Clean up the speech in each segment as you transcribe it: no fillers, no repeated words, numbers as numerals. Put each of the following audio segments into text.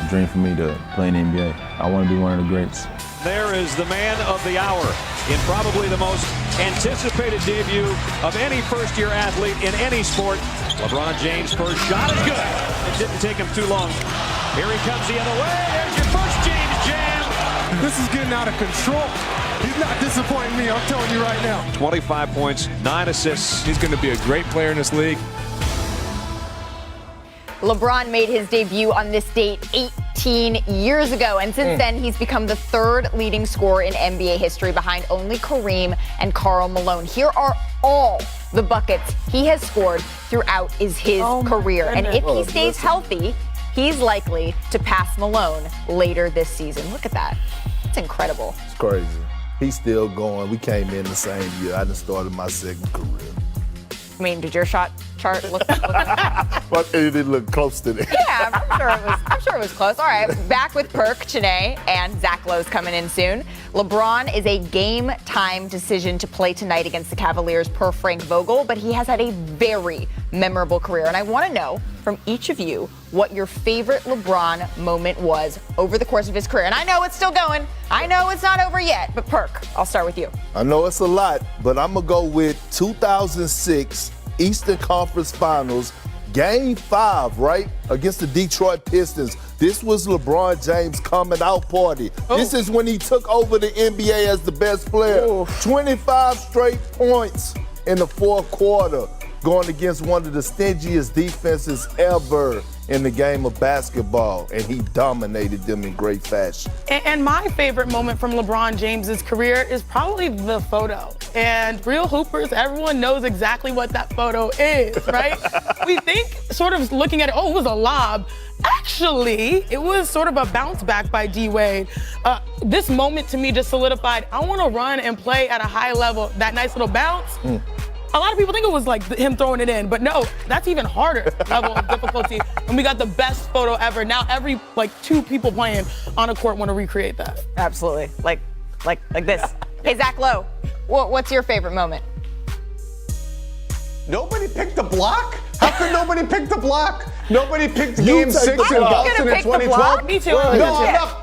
a dream for me to play in the NBA. I want to be one of the greats. There is the man of the hour in probably the most anticipated debut of any first-year athlete in any sport. LeBron James' first shot is good. It didn't take him too long. Here he comes the other way. There's your first James jam. This is getting out of control. He's not disappointing me, I'm telling you right now. 25 points, 9 assists. He's going to be a great player in this league. LeBron made his debut on this date 18 years ago, and since then he's become the third leading scorer in NBA history behind only Kareem and Karl Malone. Here are all the buckets he has scored throughout his career, and if he stays healthy, he's likely to pass Malone later this season. Look at that. It's incredible. It's crazy. He's still going. We came in the same year. I just started my second career. I mean, did your shot chart look But it didn't look close to that. Yeah, I'm sure it was close. All right, back with Perk, Chene, and Zach Lowe's coming in soon. LeBron is a game-time decision to play tonight against the Cavaliers per Frank Vogel, but he has had a very memorable career. And I want to know from each of you what your favorite LeBron moment was over the course of his career. And I know it's still going. I know it's not over yet, but Perk, I'll start with you. I know it's a lot, but I'm going to go with 2006 Eastern Conference Finals, Game 5, right, against the Detroit Pistons. This was LeBron James' coming out party. This is when he took over the NBA as the best player. 25 straight points in the fourth quarter, going against one of the stingiest defenses ever in the game of basketball, and he dominated them in great fashion. And my favorite moment from LeBron James's career is probably the photo. And real hoopers, everyone knows exactly what that photo is, right? We think, sort of looking at it, oh, it was a lob. Actually, it was sort of a bounce back by D-Wade. This moment to me just solidified, I want to run and play at a high level. That nice little bounce. A lot of people think it was like him throwing it in, but no, that's even harder level of difficulty. And we got the best photo ever. Now every two people playing on a court want to recreate that. Absolutely, like this. Hey, Zach Lowe, what's your favorite moment? Nobody picked the block? How could nobody pick the block? Nobody picked Game 6 in Boston in 2012? Me too. No,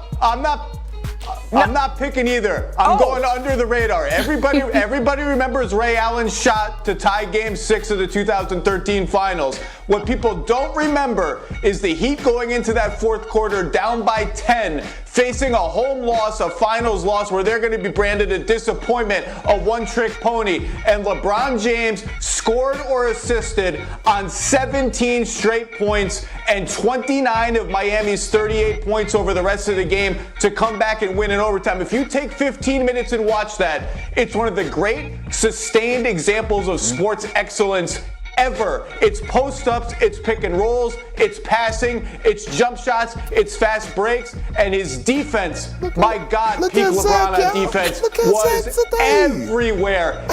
I'm not picking either. I'm going under the radar. Everybody remembers Ray Allen's shot to tie Game 6 of the 2013 Finals. What people don't remember is the Heat going into that fourth quarter down by 10, facing a home loss, a finals loss where they're going to be branded a disappointment, a one-trick pony. And LeBron James scored or assisted on 17 straight points and 29 of Miami's 38 points over the rest of the game to come back and win in overtime. If you take 15 minutes and watch that, it's one of the great sustained examples of sports excellence ever. It's post-ups, it's pick and rolls, it's passing, it's jump shots, it's fast breaks, and his defense, my God, peak LeBron on defense was everywhere.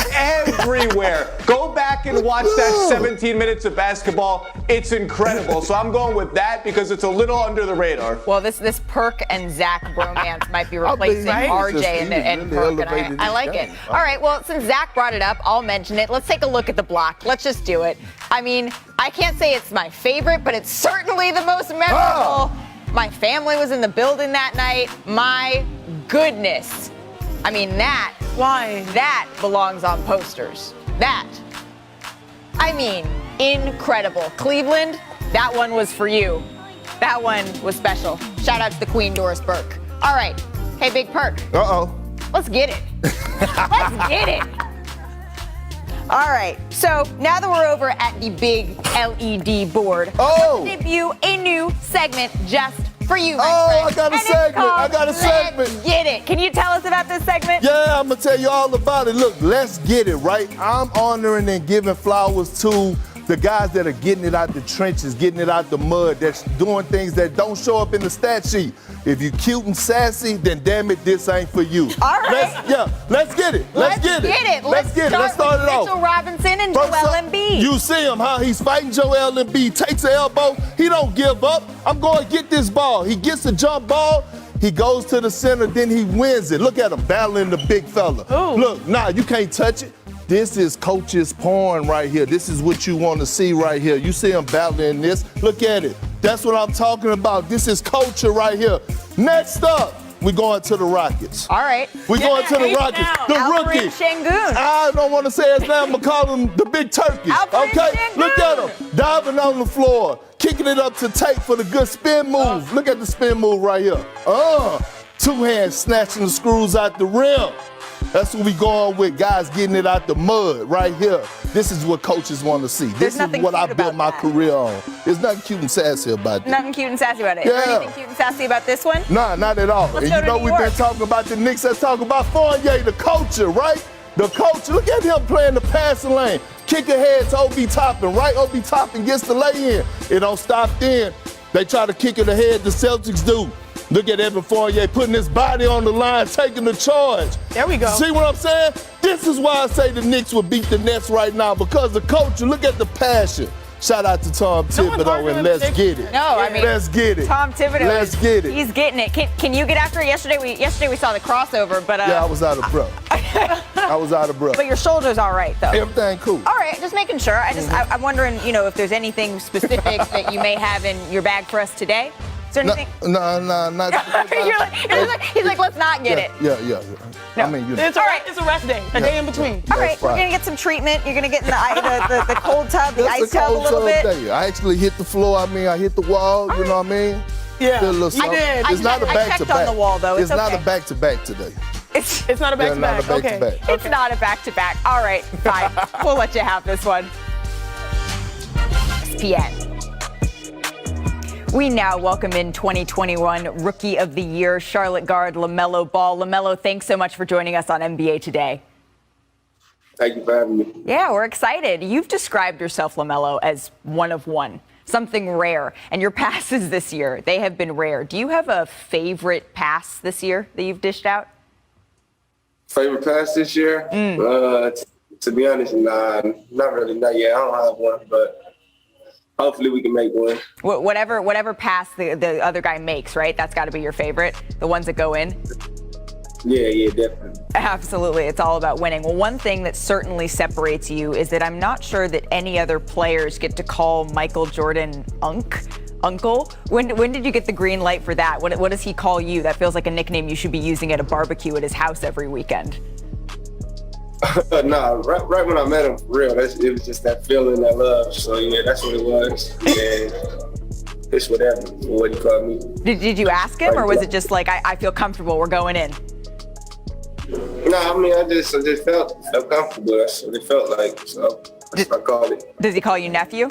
Go back and watch that 17 minutes of basketball. It's incredible. So I'm going with that because it's a little under the radar. Well, this Perk and Zach bromance might be replacing RJ and Perk, and I like it. All right, well, since Zach brought it up, I'll mention it. Let's take a look at the block. Let's just do it. I mean, I can't say it's my favorite, but it's certainly the most memorable. My family was in the building that night. My goodness. I mean, that belongs on posters. I mean, incredible. Cleveland, that one was for you. That one was special. Shout out to the Queen, Doris Burke. All right. Hey, Big Perk. Let's get it. Let's get it. All right, so now that we're over at the big LED board, let's debut a new segment just for you, my friend. I got a segment. Let's get it. Can you tell us about this segment? Yeah, I'm going to tell you all about it. Look, let's get it, right? I'm honoring and giving flowers to the guys that are getting it out the trenches, getting it out the mud, that's doing things that don't show up in the stat sheet. If you're cute and sassy, then damn it, this ain't for you. All right. Let's get it. Let's get it. Let's start it off. Mitchell Robinson and Joel Embiid. You see him, huh? He's fighting Joel Embiid, takes an elbow. He don't give up. I'm going to get this ball. He gets the jump ball. He goes to the center, then he wins it. Look at him battling the big fella. Look, you can't touch it. This is coach's porn right here. This is what you want to see right here. You see him battling this. Look at it. That's what I'm talking about. This is culture right here. Next up, we're going to the Rockets. All right. We're going to the Rockets. The Alperen rookie. Şengün. I don't want to say his name. I'm going to call him the Big Turkey. Alperen Okay? Şengün. Look at him. Diving on the floor. Kicking it up to Tate for the good spin move. Look at the spin move right here. Two hands snatching the screws out the rim. That's what we going with, guys getting it out the mud right here. This is what coaches want to see. This is what I built my career on. There's nothing cute and sassy about that. Nothing cute and sassy about it. Is there anything cute and sassy about this one? Nah, not at all. Let's And go you to know New we've been York. talking about the Knicks. Let's talk about Fournier, the culture, right? The culture. Look at him playing the passing lane. Kick ahead to Obi Toppin, right? Obi Toppin gets the lay-in. It don't stop then. They try to kick it ahead, the Celtics do. Look at Evan Fournier putting his body on the line, taking the charge. There we go. See what I'm saying? This is why I say the Knicks will beat the Nets right now, because the culture, look at the passion. Shout out to Tom Thibodeau, and let's get it. No, I mean, let's get it. Tom Thibodeau. Let's get it. He's getting it. Can you get after it? Yesterday we saw the crossover, but Yeah, I was out of breath. I was out of breath. but your shoulder's all right though. Everything cool. All right, just making sure. I'm wondering, if there's anything specific that you may have in your bag for us today. Is there anything? No, not. He's like, let's not get it. Yeah. No. I mean, It's a rest day, a day in between. All right, we're gonna get some treatment. You're gonna get in the cold tub, the That's ice tub a little bit. Day. I actually hit the floor. I hit the wall. You know what I mean? Yeah, Did a little something. did. It's not a I back to checked on back. the wall, though. It's not okay. a back to back today. It's not a back-to-back. Not a Okay. back-to-back. It's not a back-to-back. All right, fine. We'll let you have this one. ESPN. We now welcome in 2021 Rookie of the Year, Charlotte guard LaMelo Ball. LaMelo, thanks so much for joining us on NBA Today. Thank you for having me. Yeah, we're excited. You've described yourself, LaMelo, as one of one, something rare. And your passes this year, they have been rare. Do you have a favorite pass this year that you've dished out? Favorite pass this year? To be honest, nah, not really, not yet. I don't have one, but hopefully we can make one. Whatever pass the other guy makes, right? That's got to be your favorite, the ones that go in? Yeah, definitely. Absolutely. It's all about winning. Well, one thing that certainly separates you is that I'm not sure that any other players get to call Michael Jordan Uncle. When did you get the green light for that? What does he call you? That feels like a nickname you should be using at a barbecue at his house every weekend. Nah, right when I met him, for real, it was just that feeling, that love. So yeah, that's what it was. And it's whatever, what he called me. Did you ask him, or was it just like, I feel comfortable, we're going in? Nah, I mean, I just felt comfortable. That's what it felt like, so that's what I called it. Does he call you nephew?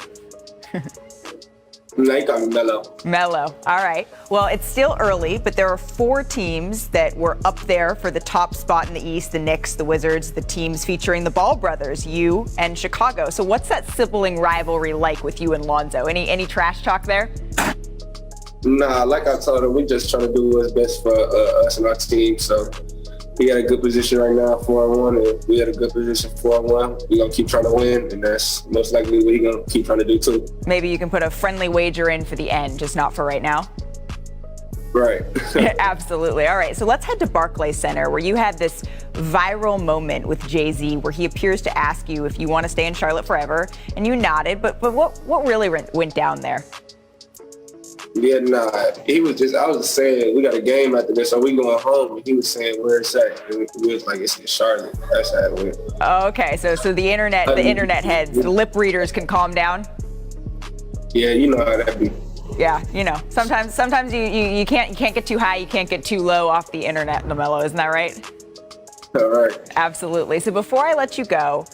No, he called me Mello. Mello. All right. Well, it's still early, but there are 4 teams that were up there for the top spot in the East: the Knicks, the Wizards, the teams featuring the Ball brothers, you and Chicago. So what's that sibling rivalry like with you and Lonzo? Any trash talk there? Nah, like I told him, we just trying to do what's best for us and our team. So he had a good position right now, 4-1, and we had a good position, 4-1. We're going to keep trying to win, and that's most likely what he's going to keep trying to do too. Maybe you can put a friendly wager in for the end, just not for right now. Right. Absolutely. All right, so let's head to Barclays Center, where you had this viral moment with Jay-Z where he appears to ask you if you want to stay in Charlotte forever, and you nodded, but what really went down there? Yeah, nah, I was just saying, we got a game after this, so we going home, and he was saying, where it's at? And we was like, it's in Charlotte. That's how it went. Okay, so the internet heads, the lip readers can calm down? Yeah, you know how that be. Yeah, sometimes you can't get too high, you can't get too low off the internet, LaMelo, isn't that right? All right. Absolutely. So before I let you go,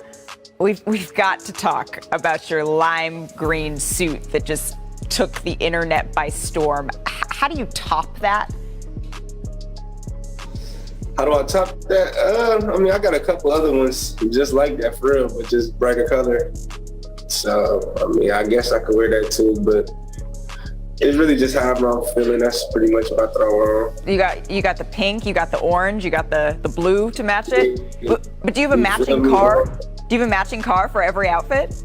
we've got to talk about your lime green suit that just took the internet by storm. How do you top that? How do I top that? I mean, I got a couple other ones just like that for real, but just brighter color. So, I mean, I guess I could wear that too, but it's really just how I'm feeling. That's pretty much what I throw on. You got the pink, you got the orange, you got the blue to match it. Yeah. But do you have a matching car? Do you have a matching car for every outfit?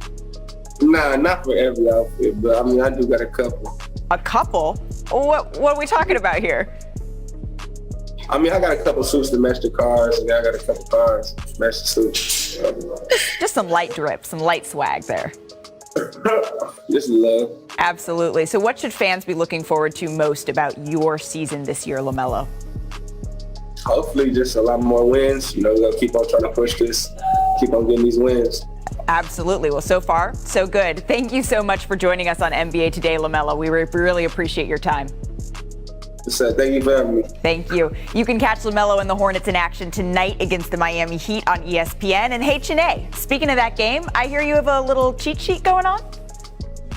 Nah, not for every outfit, but I mean, I do got a couple. A couple? What are we talking about here? I mean, I got a couple suits to match the cars, and I got a couple cars to match the suits. Just some light drip, some light swag there. Just love. Absolutely. So what should fans be looking forward to most about your season this year, LaMelo? Hopefully just a lot more wins. You know, we're going to keep on trying to push this, keep on getting these wins. Absolutely. Well, so far, so good. Thank you so much for joining us on NBA Today, LaMelo. We really appreciate your time. Thank you for having me. Thank you. You can catch LaMelo and the Hornets in action tonight against the Miami Heat on ESPN. And hey, Chene, speaking of that game, I hear you have a little cheat sheet going on?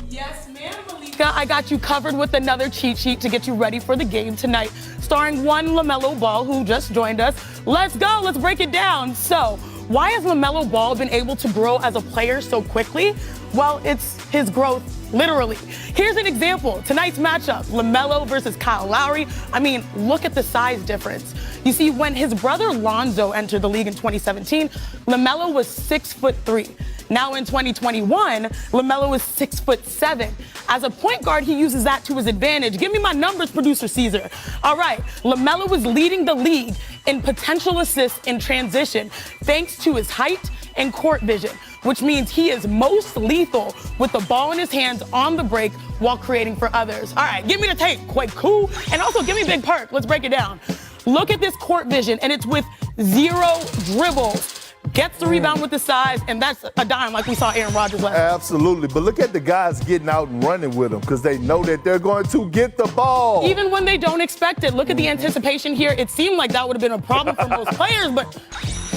Yes, ma'am, Malika. I got you covered with another cheat sheet to get you ready for the game tonight, starring one LaMelo Ball who just joined us. Let's go. Let's break it down. So, why has LaMelo Ball been able to grow as a player so quickly? Well, it's his growth, literally. Here's an example. Tonight's matchup, LaMelo versus Kyle Lowry. I mean, look at the size difference. You see, when his brother Lonzo entered the league in 2017, LaMelo was 6'3". Now in 2021, LaMelo is 6'7". As a point guard, he uses that to his advantage. Give me my numbers, producer Caesar. All right, LaMelo is leading the league in potential assists in transition, thanks to his height and court vision, which means he is most lethal with the ball in his hands on the break while creating for others. All right, give me the tape, quite cool. And also give me Big Perk. Let's break it down. Look at this court vision, and it's with 0 dribbles. Gets the rebound with the size, and that's a dime like we saw Aaron Rodgers last. Absolutely. But look at the guys getting out and running with him because they know that they're going to get the ball. Even when they don't expect it. Look at the anticipation here. It seemed like that would have been a problem for most players, but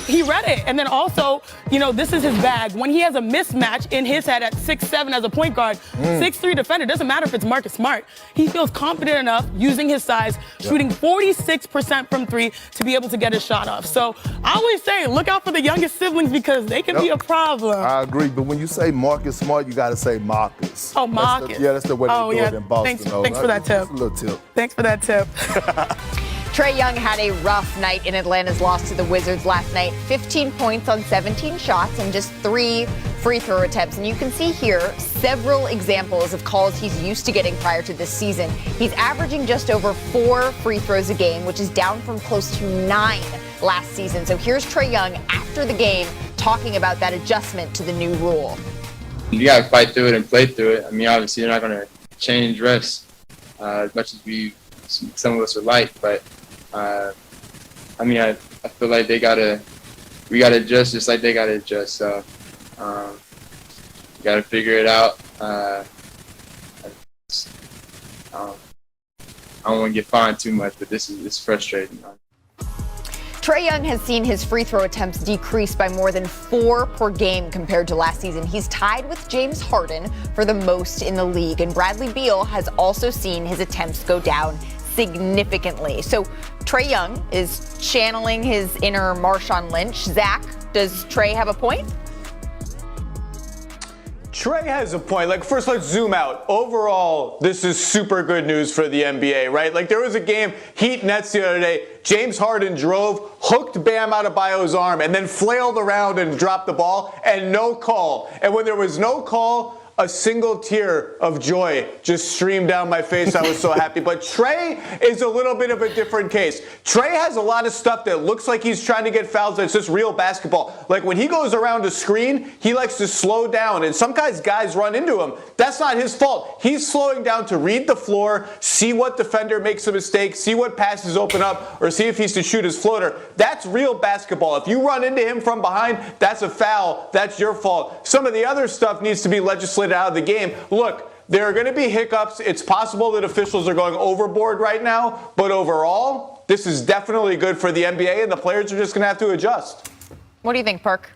he read it. And then also, you know, this is his bag. When he has a mismatch in his head at 6'7" as a point guard, 6'3" defender, doesn't matter if it's Marcus Smart. He feels confident enough using his size, shooting 46% from three to be able to get his shot off. So I always say, look out for the youngest siblings because they can be a problem. I agree, but when you say Marcus Smart, you got to say Marcus. Oh, Marcus. That's the way they do it in Boston. Thanks for that tip. A little tip. Thanks for that tip. Trae Young had a rough night in Atlanta's loss to the Wizards last night. 15 points on 17 shots and just 3 free throw attempts. And you can see here several examples of calls he's used to getting prior to this season. He's averaging just over 4 free throws a game, which is down from close to 9 last season. So here's Trae Young after the game talking about that adjustment to the new rule. You got to fight through it and play through it. I mean, obviously, you're not going to change refs as much as some of us would like, but I mean, I feel like we got to adjust just like they got to adjust. So, you got to figure it out. I don't want to get fined too much, but it's frustrating. Trae Young has seen his free throw attempts decrease by more than 4 per game compared to last season. He's tied with James Harden for the most in the league, and Bradley Beal has also seen his attempts go down significantly. So Trae Young is channeling his inner Marshawn Lynch. Zach, does Trae have a point? Trae has a point. Like, first, let's zoom out. Overall, this is super good news for the NBA, right? Like, there was a game, Heat Nets the other day. James Harden drove, hooked Bam Adebayo's arm, and then flailed around and dropped the ball, and no call. And when there was no call, a single tear of joy just streamed down my face. I was so happy. But Trae is a little bit of a different case. Trae has a lot of stuff that looks like he's trying to get fouls. That's just real basketball. Like when he goes around a screen, he likes to slow down. And sometimes guys run into him. That's not his fault. He's slowing down to read the floor, see what defender makes a mistake, see what passes open up, or see if he's to shoot his floater. That's real basketball. If you run into him from behind, that's a foul. That's your fault. Some of the other stuff needs to be legislated out of the game. Look, there are going to be hiccups. It's possible that officials are going overboard right now, but overall, this is definitely good for the NBA, and the players are just going to have to adjust. What do you think, Perk?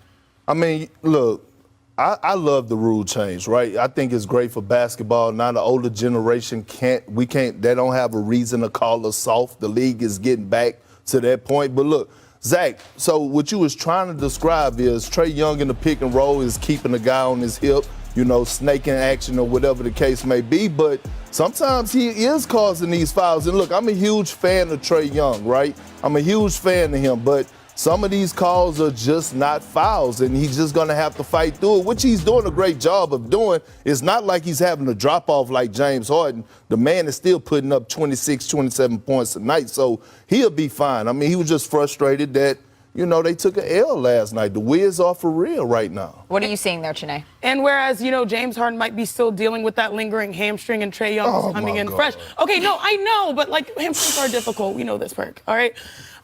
I mean, look, I love the rule change, right? I think it's great for basketball. Now the older generation they don't have a reason to call us soft. The league is getting back to that point. But look, Zach, so what you was trying to describe is Trae Young in the pick and roll is keeping the guy on his hip, you know, snaking action or whatever the case may be. But sometimes he is causing these fouls. And look, I'm a huge fan of Trae Young, right? I'm a huge fan of him. But some of these calls are just not fouls, and he's just going to have to fight through it, which he's doing a great job of doing. It's not like he's having a drop-off like James Harden. The man is still putting up 26, 27 points a night, so he'll be fine. I mean, he was just frustrated that, you know, they took an L last night. The Wiz are for real right now. What are you seeing there, Chiney? And whereas, you know, James Harden might be still dealing with that lingering hamstring and Trae Young's coming in fresh. Okay, no, I know, but like hamstrings are difficult. We know this, Perk, all right?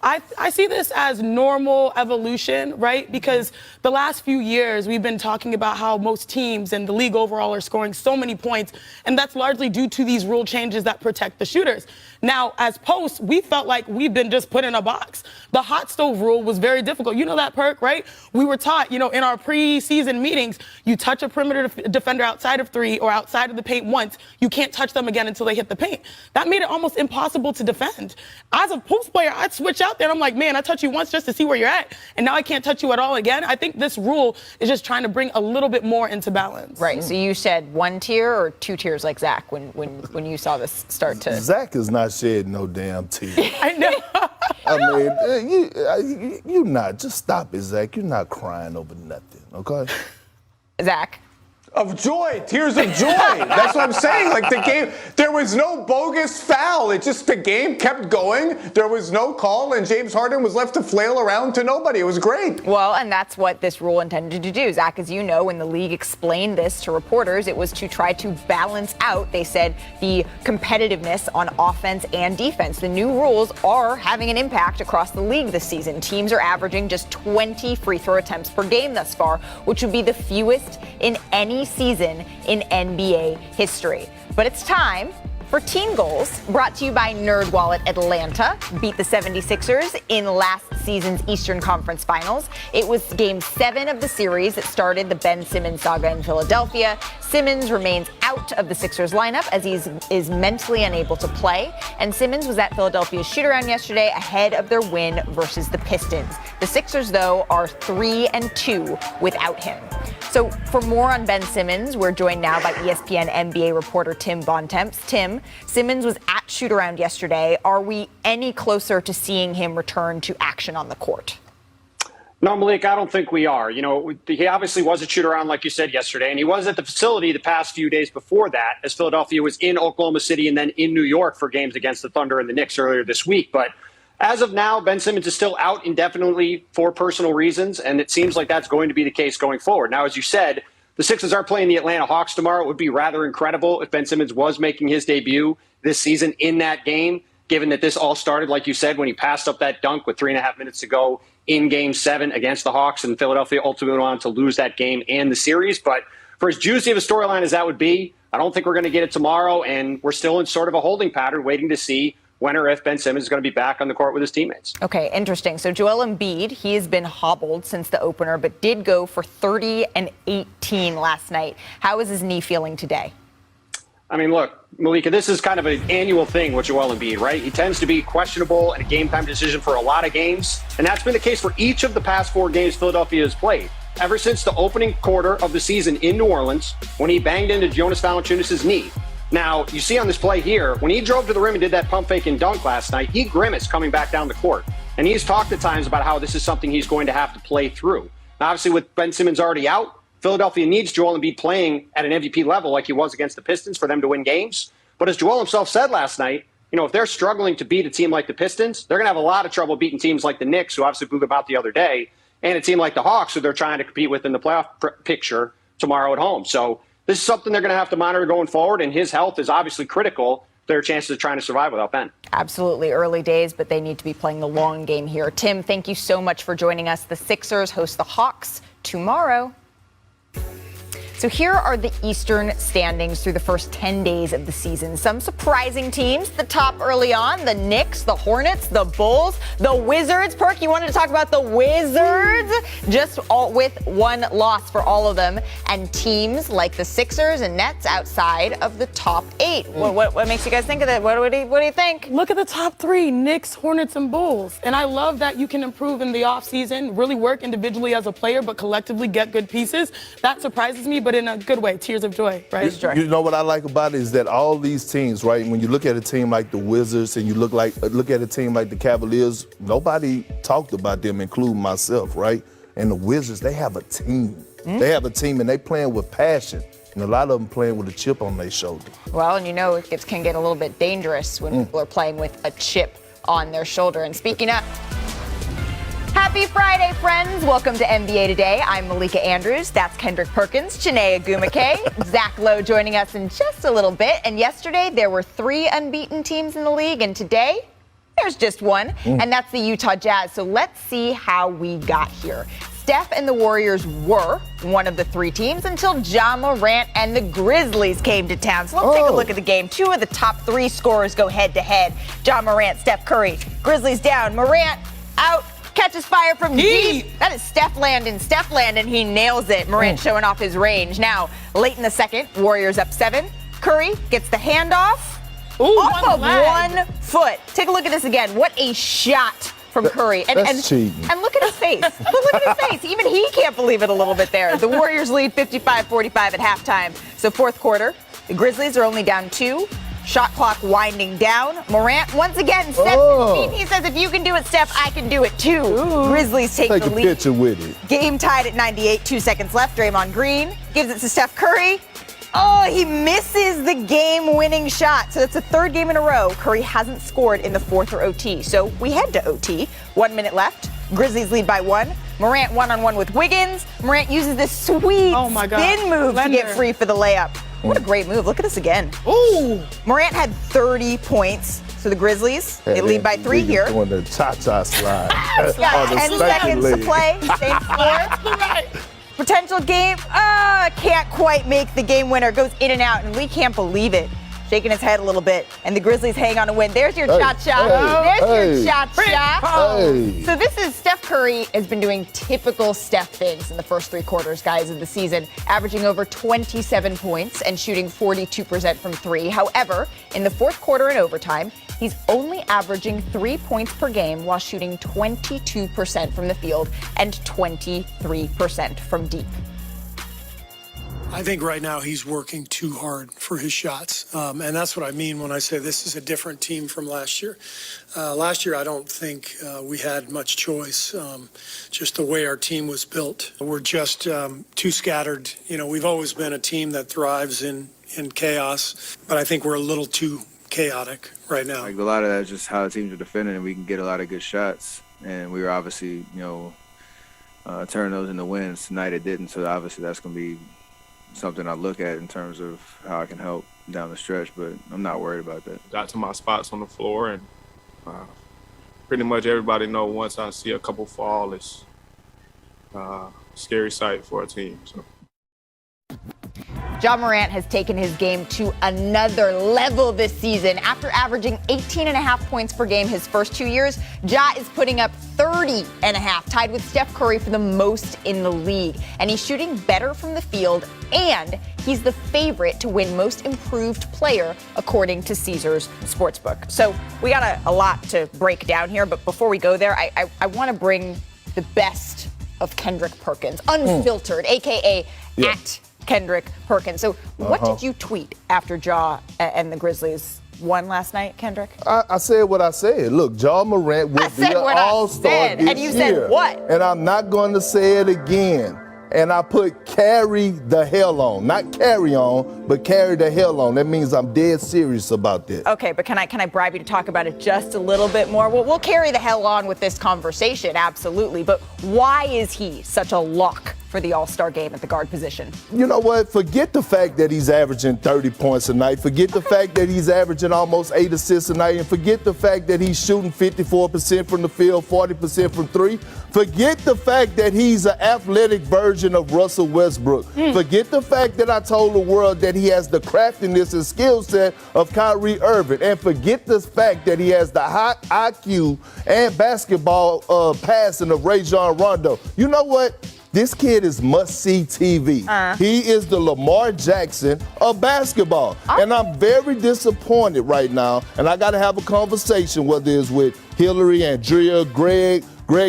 I see this as normal evolution, right? Because the last few years, we've been talking about how most teams and the league overall are scoring so many points, and that's largely due to these rule changes that protect the shooters. Now, as posts, we felt like we've been just put in a box. The hot stove rule was very difficult. You know that, Perk, right? We were taught, you know, in our preseason meetings, you touch a perimeter defender outside of 3 or outside of the paint once, you can't touch them again until they hit the paint. That made it almost impossible to defend. As a post player, I'd switch out there and I'm like, man, I touch you once just to see where you're at, and now I can't touch you at all again. I think this rule is just trying to bring a little bit more into balance. Right, so you said 1 tier or 2 tiers like Zach when you saw this start to... Zach is not shedding no damn tears. I know. I mean, you not. Just stop it, Zach. You're not crying over nothing, okay? Zach? Of joy, tears of joy. That's what I'm saying. Like the game, there was no bogus foul. It just, the game kept going. There was no call, and James Harden was left to flail around to nobody. It was great. Well, and that's what this rule intended to do. Zach, as you know, when the league explained this to reporters, it was to try to balance out, they said, the competitiveness on offense and defense. The new rules are having an impact across the league this season. Teams are averaging just 20 free throw attempts per game thus far, which would be the fewest in any season in NBA history. But it's time for Team Goals, brought to you by NerdWallet Atlanta. Beat the 76ers in last season's Eastern Conference Finals. It was Game 7 of the series that started the Ben Simmons saga in Philadelphia. Simmons remains out of the Sixers lineup as he is mentally unable to play. And Simmons was at Philadelphia's shoot-around yesterday ahead of their win versus the Pistons. The Sixers, though, are 3-2 without him. So for more on Ben Simmons, we're joined now by ESPN NBA reporter Tim Bontemps. Tim, Simmons was at shoot-around yesterday. Are we any closer to seeing him return to action on the court? No, Malik, I don't think we are. You know, he obviously was at shoot-around, like you said, yesterday, and he was at the facility the past few days before that, as Philadelphia was in Oklahoma City and then in New York for games against the Thunder and the Knicks earlier this week. But as of now, Ben Simmons is still out indefinitely for personal reasons, and it seems like that's going to be the case going forward. Now, as you said, the Sixers are playing the Atlanta Hawks tomorrow. It would be rather incredible if Ben Simmons was making his debut this season in that game, given that this all started, like you said, when he passed up that dunk with 3.5 minutes to go in Game 7 against the Hawks, and Philadelphia ultimately went on to lose that game and the series. But for as juicy of a storyline as that would be, I don't think we're going to get it tomorrow, and we're still in sort of a holding pattern waiting to see when or if Ben Simmons is going to be back on the court with his teammates. Okay, interesting. So Joel Embiid, he has been hobbled since the opener, but did go for 30 and 18 last night. How is his knee feeling today? I mean, look, Malika, this is kind of an annual thing with Joel Embiid, right? He tends to be questionable and a game-time decision for a lot of games, and that's been the case for each of the past 4 games Philadelphia has played. Ever since the opening quarter of the season in New Orleans, when he banged into Jonas Valanciunas' knee. Now, you see on this play here, when he drove to the rim and did that pump fake and dunk last night, he grimaced coming back down the court. And he's talked at times about how this is something he's going to have to play through. Now, obviously, with Ben Simmons already out, Philadelphia needs Joel Embiid playing at an MVP level like he was against the Pistons for them to win games. But as Joel himself said last night, you know, if they're struggling to beat a team like the Pistons, they're going to have a lot of trouble beating teams like the Knicks, who obviously blew them out the other day, and a team like the Hawks, who they're trying to compete with in the playoff picture tomorrow at home. So this is something they're going to have to monitor going forward, and his health is obviously critical to their chances of trying to survive without Ben. Absolutely early days, but they need to be playing the long game here. Tim, thank you so much for joining us. The Sixers host the Hawks tomorrow. So here are the Eastern standings through the first 10 days of the season. Some surprising teams. The top early on, the Knicks, the Hornets, the Bulls, the Wizards. Perk, you wanted to talk about the Wizards? Just all with 1 loss for all of them. And teams like the Sixers and Nets outside of the top 8. What makes you guys think of that? What do you think? Look at the top 3, Knicks, Hornets, and Bulls. And I love that you can improve in the offseason, really work individually as a player, but collectively get good pieces. That surprises me, but in a good way. Tears of joy, right? You know what I like about it is that all these teams, right, when you look at a team like the Wizards and you look at a team like the Cavaliers, nobody talked about them, including myself, right? And the Wizards, they have a team. They have a team, and they playing with passion. And a lot of them playing with a chip on their shoulder. Well, and you know it can get a little bit dangerous when people are playing with a chip on their shoulder. And speaking of, happy Happy Friday, friends. Welcome to NBA Today. I'm Malika Andrews. That's Kendrick Perkins, Chiney Agumake, Zach Lowe joining us in just a little bit. And yesterday, there were 3 unbeaten teams in the league. And today, there's just one, and that's the Utah Jazz. So let's see how we got here. Steph and the Warriors were one of the 3 teams until Ja Morant and the Grizzlies came to town. So let's take a look at the game. 2 of the top 3 scorers go head-to-head. Ja Morant, Steph Curry. Grizzlies down. Morant out. Catches fire from deep. That is Steph Landon. Steph Landon, he nails it. Morant showing off his range. Now, late in the second, Warriors up 7. Curry gets the handoff off of 1 foot. Take a look at this again. What a shot from Curry. That's cheating. And look at his face. Look at his face. Even he can't believe it a little bit there. The Warriors lead 55-45 at halftime. So fourth quarter, the Grizzlies are only down 2. Shot clock winding down. Morant once again steps in. He says, if you can do it, Steph, I can do it too. Grizzlies take the lead. Take a picture with it. Game tied at 98, 2 seconds left. Draymond Green gives it to Steph Curry. Oh, he misses the game-winning shot. So that's the 3rd game in a row. Curry hasn't scored in the 4th or OT. So we head to OT. 1 minute left. Grizzlies lead by 1. Morant one-on-one with Wiggins. Morant uses this sweet spin move to get free for the layup. What a great move. Look at this again. Ooh. Morant had 30 points. So the Grizzlies, they lead by 3 here. Doing the cha-cha slide. Got 10 seconds to play. Same score. Potential game, can't quite make the game winner. Goes in and out, and we can't believe it. Shaking his head a little bit, and the Grizzlies hang on to win. There's your cha-cha. There's your cha-cha. So this is Steph Curry has been doing typical Steph things in the first 3 quarters, guys, of the season, averaging over 27 points and shooting 42% from 3. However, in the 4th quarter and overtime, he's only averaging 3 points per game while shooting 22% from the field and 23% from deep. I think right now he's working too hard for his shots. And that's what I mean when I say this is a different team from last year. Last year, I don't think we had much choice, just the way our team was built. We're just too scattered. You know, we've always been a team that thrives in chaos, but I think we're a little too chaotic right now. Like a lot of that's just how the teams are defending, and we can get a lot of good shots. And we were obviously, turning those into wins. Tonight it didn't, so obviously that's going to be something I look at in terms of how I can help down the stretch, but I'm not worried about that. Got to my spots on the floor, and pretty much everybody know once I see a couple fall, it's a scary sight for a team. So. Ja Morant has taken his game to another level this season. After averaging 18.5 points per game his first 2 years, Ja is putting up 30.5, tied with Steph Curry for the most in the league. And he's shooting better from the field, and he's the favorite to win Most Improved Player, according to Caesars Sportsbook. So we got a lot to break down here, but before we go there, I want to bring the best of Kendrick Perkins, unfiltered, a.k.a. at Kendrick Perkins. So what did you tweet after Ja and the Grizzlies won last night, Kendrick? I said what I said. Look, Ja Morant will be an all-star this year. And you said what? And I'm not going to say it again. And I put carry the hell on. Not carry on, but carry the hell on. That means I'm dead serious about this. Okay, but can I bribe you to talk about it just a little bit more? Well, we'll carry the hell on with this conversation, absolutely. But why is he such a lock for the All-Star game at the guard position? You know what? Forget the fact that he's averaging 30 points a night. Forget the fact that he's averaging almost 8 assists a night. And forget the fact that he's shooting 54% from the field, 40% from 3. Forget the fact that he's an athletic version of Russell Westbrook. Forget the fact that I told the world that he has the craftiness and skill set of Kyrie Irving. And forget the fact that he has the high IQ and basketball passing of Rajon Rondo. You know what? This kid is must-see TV. He is the Lamar Jackson of basketball. And I'm very disappointed right now. And I got to have a conversation, whether it's with Hillary, Andrea, Greg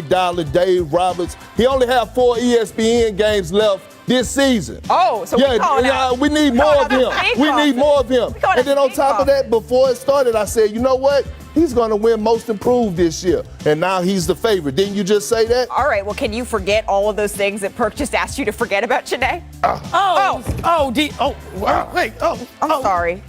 Dollar, Dave Roberts. He only have 4 ESPN games left this season. Oh, so we need more of him. We need more of him. And then on top of that, before it started, I said, you know what? He's going to win Most Improved this year. And now he's the favorite. Didn't you just say that? All right, well, can you forget all of those things that Perk just asked you to forget about Chiney? I'm sorry.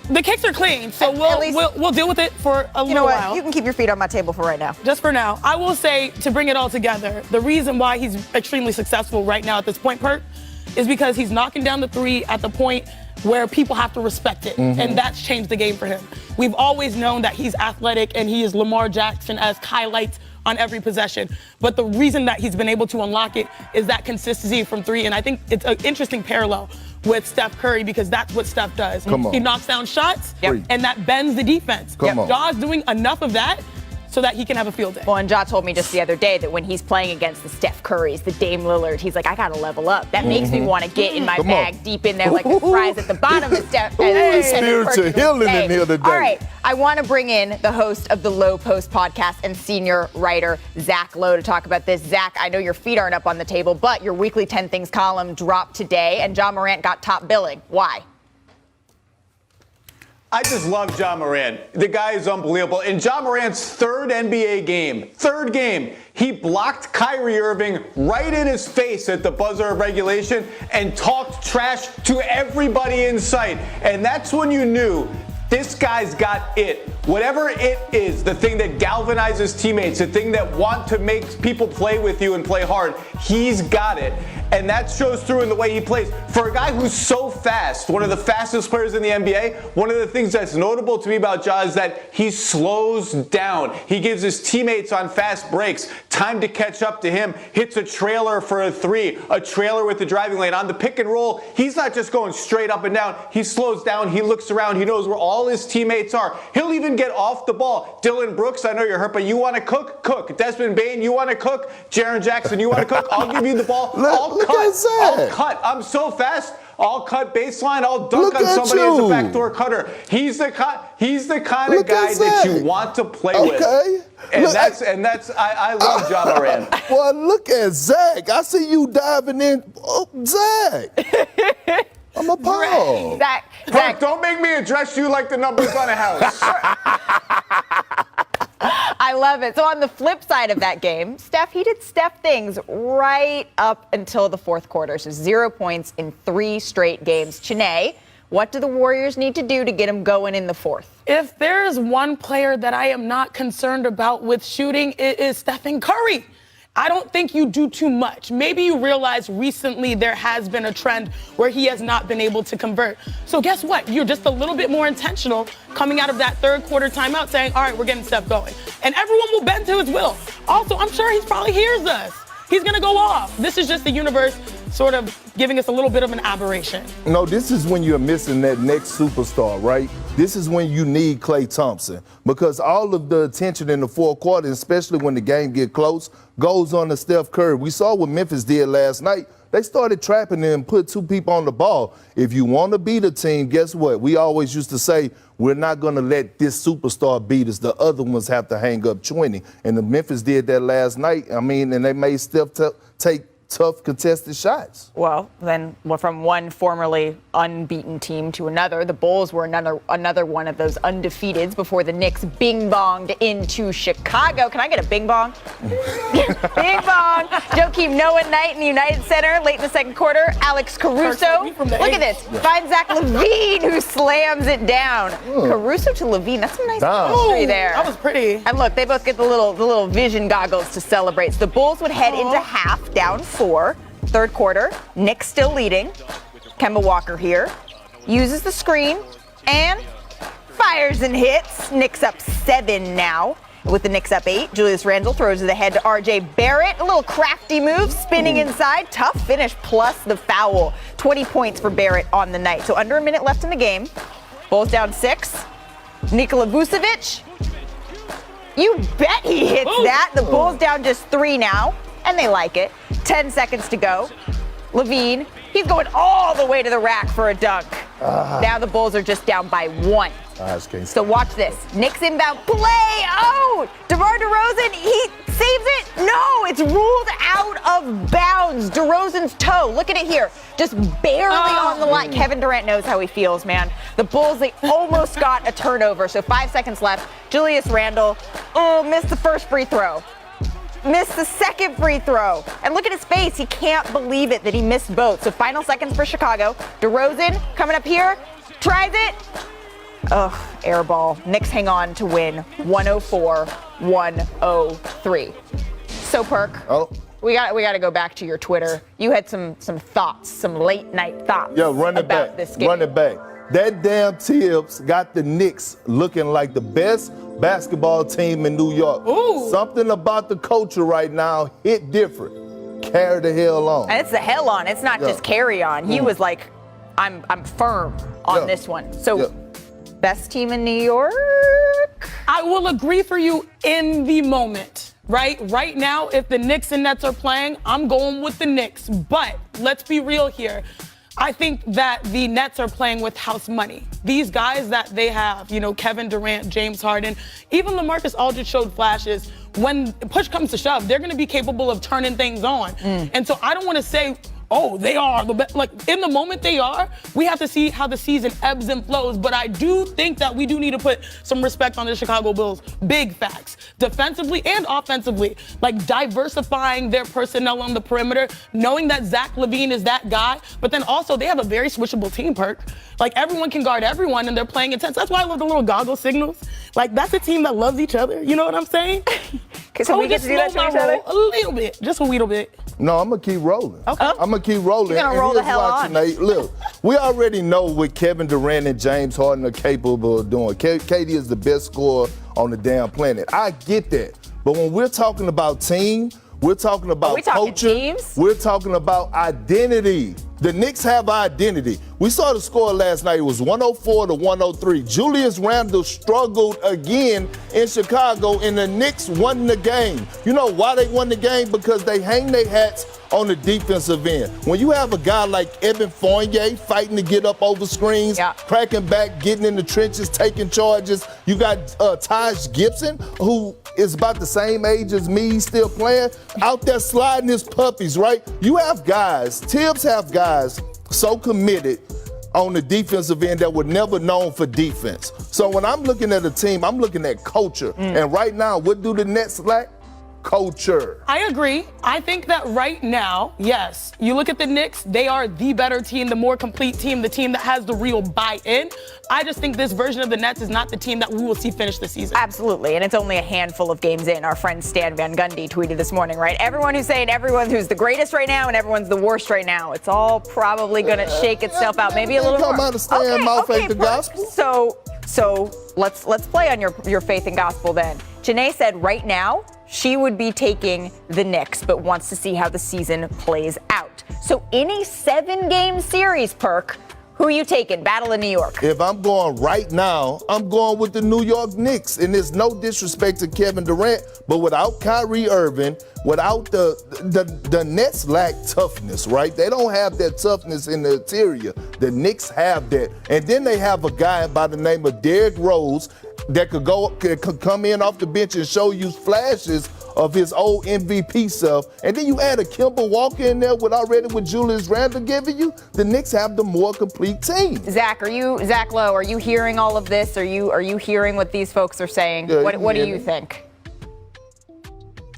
The kicks are clean, so we'll deal with it for a little while. You can keep your feet on my table for right now. Just for now. I will say, to bring it all together, the reason why he's extremely successful right now at this point, Perk, is because he's knocking down the three at the point where people have to respect it, and that's changed the game for him. We've always known that he's athletic and he is Lamar Jackson-esque highlights on every possession. But the reason that he's been able to unlock it is that consistency from three, and I think it's an interesting parallel with Steph Curry because that's what Steph does. He knocks down shots, and that bends the defense. Ja's doing enough of that so that he can have a field day. Well, and Ja told me just the other day that when he's playing against the Steph Currys, the Dame Lillard, he's like, I got to level up. That makes me want to get in my bag deep in there like the fries at the bottom of Steph. Spiritual healing in here today. All right, I want to bring in the host of the Low Post podcast and senior writer, Zach Lowe, to talk about this. Zach, I know your feet aren't up on the table, but your weekly 10 Things column dropped today, and Ja Morant got top billing. Why? I just love Ja Morant. The guy is unbelievable. In Ja Morant's third NBA game, he blocked Kyrie Irving right in his face at the buzzer of regulation and talked trash to everybody in sight. And that's when you knew this guy's got it. Whatever it is, the thing that galvanizes teammates, the thing that want to make people play with you and play hard, he's got it. And that shows through in the way he plays. For a guy who's so fast, one of the fastest players in the NBA, one of the things that's notable to me about Ja is that he slows down. He gives his teammates on fast breaks time to catch up to him, hits a trailer for a three, a trailer with the driving lane. On the pick and roll, he's not just going straight up and down. He slows down, he looks around, he knows where all his teammates are. He'll even get off the ball. Dylan Brooks, I know you're hurt, but you want to cook? Cook. Desmond Bane, you want to cook? Jaren Jackson, you want to cook? I'll give you the ball. I'll cut. I'm so fast. I'll cut baseline. I'll dunk on somebody as a backdoor cutter. He's the kind of guy that you want to play with. And I love Ja Morant. Well, look at Zach. I see you diving in. Oh, Zach. I'm appalled. Zach, don't make me address you like the numbers on a house. I love it. So on the flip side of that game, he did Steph things right up until the fourth quarter. So 0 points in 3 straight games. Chiney, what do the Warriors need to do to get him going in the fourth? If there is one player that I am not concerned about with shooting, it is Stephen Curry. I don't think you do too much. Maybe you realize recently there has been a trend where he has not been able to convert. So guess what? You're just a little bit more intentional coming out of that third quarter timeout saying, all right, we're getting Steph going. And everyone will bend to his will. Also, I'm sure he probably hears us. He's going to go off. This is just the universe sort of giving us a little bit of an aberration. No, this is when you're missing that next superstar, right? This is when you need Klay Thompson because all of the attention in the fourth quarter, especially when the game get close, goes on to Steph Curry. We saw what Memphis did last night. They started trapping him and put 2 people on the ball. If you want to beat a team, guess what? We always used to say, we're not going to let this superstar beat us. The other ones have to hang up 20. And the Memphis did that last night. I mean, and they made Steph take tough contested shots. Well, then from one formerly unbeaten team to another, the Bulls were another one of those undefeateds before the Knicks bing-bonged into Chicago. Can I get a bing-bong? Bing-bong. Joakim Noah Knight in the United Center late in the second quarter. Alex Caruso. Look at this. Finds Zach LaVine who slams it down. Caruso to LaVine. That's some nice chemistry there. That was pretty. And look, they both get the little vision goggles to celebrate. So the Bulls would head into half down 4. Third quarter, Knicks still leading. Kemba Walker here. Uses the screen and fires and hits. Knicks up 7 now. With the Knicks up 8, Julius Randle throws it ahead to R.J. Barrett. A little crafty move, spinning inside. Tough finish plus the foul. 20 points for Barrett on the night. So under a minute left in the game. Bulls down 6. Nikola Vucevic. You bet he hits that. The Bulls down just 3 now. And they like it. 10 seconds to go. LaVine, he's going all the way to the rack for a dunk. Now the Bulls are just down by 1. So watch this. Knicks inbound play. Oh, DeMar DeRozan, he saves it. No, it's ruled out of bounds. DeRozan's toe. Look at it here. Just barely on the line. Kevin Durant knows how he feels, man. The Bulls, they almost got a turnover. So 5 seconds left. Julius Randle, missed the first free throw. Missed the second free throw. And look at his face. He can't believe it that he missed both. So final seconds for Chicago. DeRozan coming up here. Tries it. Air ball. Knicks hang on to win 104-103. So, Perk. Oh. We got to go back to your Twitter. You had some thoughts, some late night thoughts about this game. Run it back. That damn Tibbs got the Knicks looking like the best basketball team in New York. Ooh. Something about the culture right now hit different. Carry the hell on. And it's the hell on. It's not just carry on. He was like, I'm firm on this one. So, best team in New York? I will agree for you in the moment. Right now, if the Knicks and Nets are playing, I'm going with the Knicks. But let's be real here. I think that the Nets are playing with house money. These guys that they have, Kevin Durant, James Harden, even LaMarcus Aldridge showed flashes. When push comes to shove, they're going to be capable of turning things on. And so I don't want to say, they are the best. Like, in the moment they are, we have to see how the season ebbs and flows. But I do think that we do need to put some respect on the Chicago Bulls. Big facts. Defensively and offensively. Like, diversifying their personnel on the perimeter, knowing that Zach LaVine is that guy. But then also, they have a very switchable team, Perk. Like, everyone can guard everyone, and they're playing intense. That's why I love the little goggle signals. Like, that's a team that loves each other. You know what I'm saying? So we get to do that to each other? A little bit. Just a little bit. No, I'm going to keep rolling. Okay. I'm going to keep rolling. You're going to roll the hell on. Look, we already know what Kevin Durant and James Harden are capable of doing. KD is the best scorer on the damn planet. I get that. But when we're talking about team, we're talking about culture. Teams? We're talking about identity. The Knicks have identity. We saw the score last night. It was 104-103. Julius Randle struggled again in Chicago, and the Knicks won the game. You know why they won the game? Because they hang their hats on the defensive end. When you have a guy like Evan Fournier fighting to get up over screens, cracking back, getting in the trenches, taking charges. You got Taj Gibson, who is about the same age as me, he's still playing, out there sliding his puppies, right? You have guys, Tibbs have guys so committed on the defensive end that were never known for defense. So when I'm looking at a team, I'm looking at culture. And right now, what do the Nets lack? Culture. I agree. I think that right now, yes, you look at the Knicks, they are the better team, the more complete team, the team that has the real buy-in. I just think this version of the Nets is not the team that we will see finish the season. Absolutely, and it's only a handful of games in. Our friend Stan Van Gundy tweeted this morning, right? Everyone who's saying everyone who's the greatest right now and everyone's the worst right now, it's all probably going to shake itself out. Maybe a little more. Come out of Stan, my faith and gospel. So let's play on your faith and gospel then. Janae said right now she would be taking the Knicks, but wants to see how the season plays out. So in a 7-game series, Perk, who are you taking? Battle of New York. If I'm going right now, I'm going with the New York Knicks. And there's no disrespect to Kevin Durant, but without Kyrie Irving, without the Nets lack toughness, right? They don't have that toughness in the interior. The Knicks have that. And then they have a guy by the name of Derrick Rose that could come in off the bench and show you flashes of his old MVP self. And then you add a Kemba Walker in there with Julius Randle giving you, the Knicks have the more complete team. Zach Lowe, are you hearing all of this? Are you hearing what these folks are saying? Yeah, what do you think?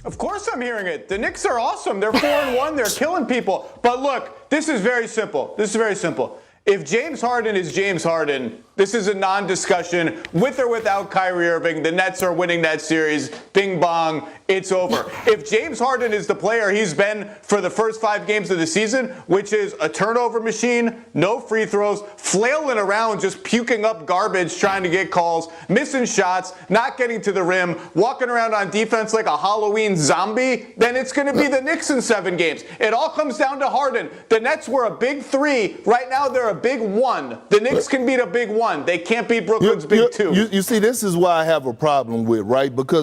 Of course I'm hearing it. The Knicks are awesome. They're 4-1. They're killing people. But look, this is very simple. If James Harden is James Harden, this is a non-discussion. With or without Kyrie Irving, the Nets are winning that series. Bing bong, it's over. If James Harden is the player he's been for the first 5 games of the season, which is a turnover machine, no free throws, flailing around just puking up garbage trying to get calls, missing shots, not getting to the rim, walking around on defense like a Halloween zombie, then it's going to be the Knicks in 7 games. It all comes down to Harden. The Nets were a big 3. Right now they're a big 1. The Knicks can beat a big 1. They can't beat Brooklyn's big 2. You see, this is why I have a problem with, right? Because